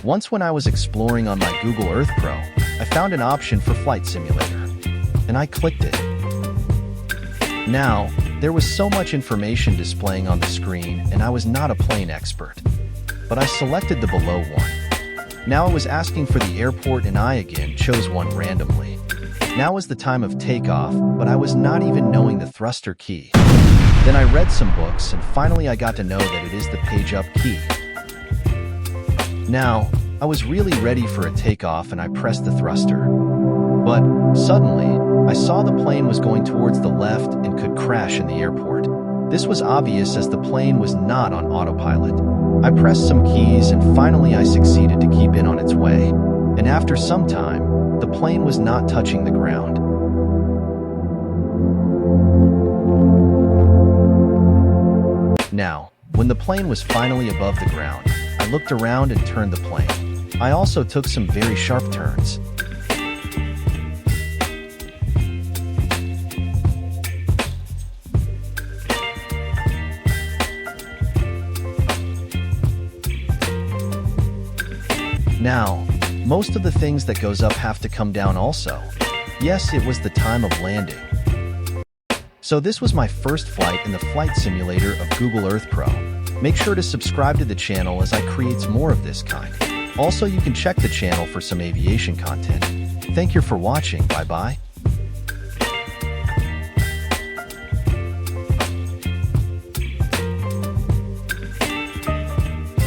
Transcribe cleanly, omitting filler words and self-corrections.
Once when I was exploring on my Google Earth Pro, I found an option for Flight Simulator, and I clicked it. Now, there was so much information displaying on the screen, and I was not a plane expert. But I selected the below one. Now it was asking for the airport, and I again chose one randomly. Now was the time of takeoff, but I was not even knowing the thruster key. Then I read some books, and finally I got to know that it is the page up key. Now, I was really ready for a takeoff, and I pressed the thruster. But suddenly, I saw the plane was going towards the left and could crash in the airport. This was obvious as the plane was not on autopilot. I pressed some keys, and finally I succeeded to keep it on its way. And after some time, the plane was not touching the ground. Now, when the plane was finally above the ground, I looked around and turned the plane. I also took some very sharp turns. Now, most of the things that goes up have to come down also. Yes, it was the time of landing. So this was my first flight in the flight simulator of Google Earth Pro. Make sure to subscribe to the channel as I create more of this kind. Also, you can check the channel for some aviation content. Thank you for watching. Bye-bye.